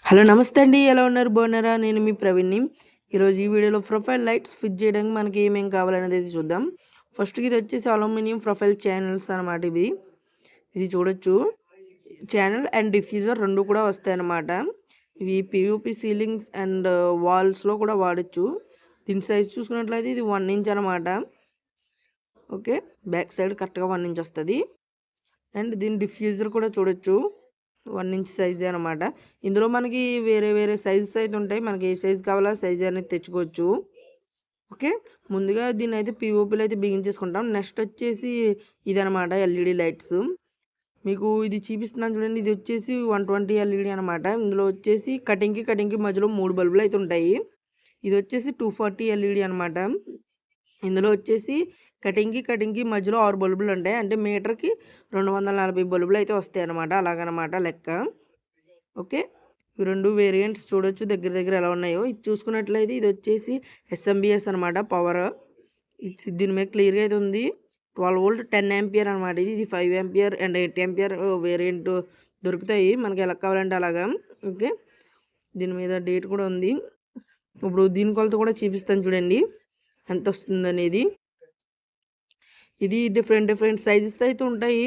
Hello నమస్తే అండి, ఎలా ఉన్నారు? బాగున్నారా? నేను మీ ప్రవీణ్ని. ఈరోజు ఈ వీడియోలో ప్రొఫైల్ లైట్స్ ఫిట్ చేయడానికి మనకి ఏమేమి కావాలనేది అయితే చూద్దాం. ఫస్ట్ ఇది వచ్చేసి అల్యూమినియం ప్రొఫైల్ ఛానల్స్ అనమాట. ఇది చూడొచ్చు, ఛానల్ అండ్ డిఫ్యూజర్ రెండు కూడా వస్తాయన్నమాట. ఇవి పియూపి సీలింగ్స్ అండ్ వాల్స్లో కూడా వాడచ్చు. దీని సైజ్ చూసుకున్నట్లయితే ఇది 1 ఇంచ్ అనమాట. ఓకే, బ్యాక్ సైడ్ కరెక్ట్గా 1 ఇంచ్ వస్తుంది. అండ్ దీని డిఫ్యూజర్ కూడా చూడొచ్చు, 1 ఇంచ్ సైజే అనమాట. ఇందులో మనకి వేరే వేరే సైజెస్ అయితే ఉంటాయి. మనకి ఏ సైజ్ కావాలో సైజ్ అనేది తెచ్చుకోవచ్చు. ఓకే, ముందుగా దీన్ని అయితే పిఓపిలో అయితే బిగించేసుకుంటాం. నెక్స్ట్ వచ్చేసి ఇదనమాట ఎల్ఈడి లైట్స్. మీకు ఇది చూపిస్తున్నాను చూడండి. ఇది వచ్చేసి 120 ఎల్ఈడి అనమాట. ఇందులో వచ్చేసి కటింగ్కి మధ్యలో 3 బల్బులు అయితే ఉంటాయి. ఇది వచ్చేసి 240 ఎల్ఈడి అనమాట. ఇందులో వచ్చేసి కటింగ్కి మధ్యలో 6 బల్బులు ఉంటాయి. అంటే మీటర్కి 240 బల్బులు అయితే వస్తాయి అనమాట. అలాగనమాట లెక్క. ఓకే, ఈ రెండు వేరియంట్స్ చూడొచ్చు దగ్గర ఎలా ఉన్నాయో. ఇది చూసుకున్నట్లయితే ఇది వచ్చేసి ఎస్ఎంబిఎస్ అనమాట. పవర్ దీని మీద క్లియర్గా అయితే ఉంది. 12 వోల్ట్ 10 ఆంపియర్ అనమాట. ఇది 5 ఆంపియర్ అండ్ 8 ఆంపియర్ వేరియంట్ దొరుకుతాయి మనకి ఎలా కావాలంటే అలాగా. ఓకే, దీని మీద డేట్ కూడా ఉంది. ఇప్పుడు దీని కొలత కూడా చూపిస్తాను చూడండి ఎంత వస్తుంది అనేది. ఇది డిఫరెంట్ సైజెస్ అయితే ఉంటాయి.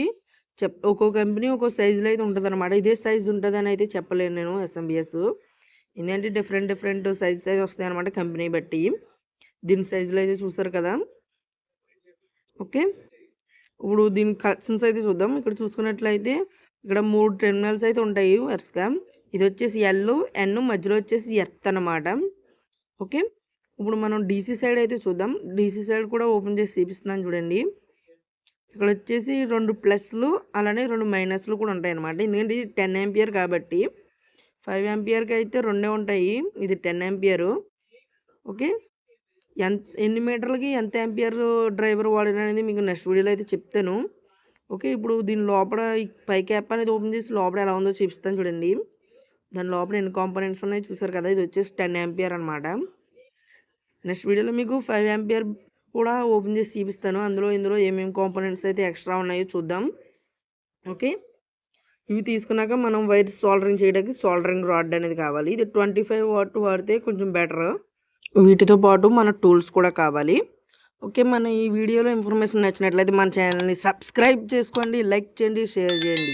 ఒక్కో కంపెనీ ఒక్కో సైజులో అయితే ఉంటుంది అనమాట. ఇదే సైజు ఉంటుంది అని అయితే చెప్పలేను నేను. ఎస్ఎంబిఎస్ ఏంటంటే డిఫరెంట్ సైజెస్ అయితే వస్తాయి అనమాట కంపెనీ బట్టి. దీని సైజులో అయితే చూసారు కదా. ఓకే, ఇప్పుడు దీని కలెక్షన్స్ అయితే చూద్దాం. ఇక్కడ చూసుకున్నట్లయితే ఇక్కడ 3 టెర్మినల్స్ అయితే ఉంటాయి వరుసగా. ఇది వచ్చేసి ఎన్ మధ్యలో వచ్చేసి ఎర్త్ అనమాట. ఓకే, ఇప్పుడు మనం డీసీ సైడ్ అయితే చూద్దాం. డీసీ సైడ్ కూడా ఓపెన్ చేసి చూపిస్తున్నాను చూడండి. ఇక్కడ వచ్చేసి 2 ప్లస్లు అలానే 2 మైనస్లు కూడా ఉంటాయి అన్నమాట. ఎందుకంటే ఇది 10 ఆంపియర్ కాబట్టి. 5 ఆంపియర్కి అయితే 2 ఉంటాయి, ఇది 10 ఆంపియర్. ఓకే, ఎన్ని మీటర్లకి ఎంత ఆంపియర్ డ్రైవర్ వాడిననేది మీకు నెక్స్ట్ వీడియోలో అయితే చెప్తాను. ఓకే, ఇప్పుడు దీని లోపల పై క్యాప్ అనేది ఓపెన్ చేసి లోపల ఎలా ఉందో చూపిస్తాను చూడండి. దాని లోపల ఎన్ని కాంపోనెంట్స్ ఉన్నాయి చూసారు కదా. ఇది వచ్చేసి 10 ఆంపియర్ అనమాట. నెక్స్ట్ వీడియోలో మీకు 5 ఆంపియర్ కూడా ఓపెన్ చేసి చూపిస్తాను. ఇందులో ఏమేమి కాంపోనెంట్స్ అయితే ఎక్స్ట్రా ఉన్నాయో చూద్దాం. ఓకే, ఇవి తీసుకున్నాక మనం వైర్ సోల్డరింగ్ చేయడానికి సోల్డరింగ్ రాడ్ అనేది కావాలి. ఇది 25 వాట్ వాడితే కొంచెం బెటర్. వీటితో పాటు మన టూల్స్ కూడా కావాలి. ఓకే, మన ఈ వీడియోలో ఇన్ఫర్మేషన్ నచ్చినట్లయితే మన ఛానల్ని సబ్స్క్రైబ్ చేసుకోండి, లైక్ చేయండి, షేర్ చేయండి.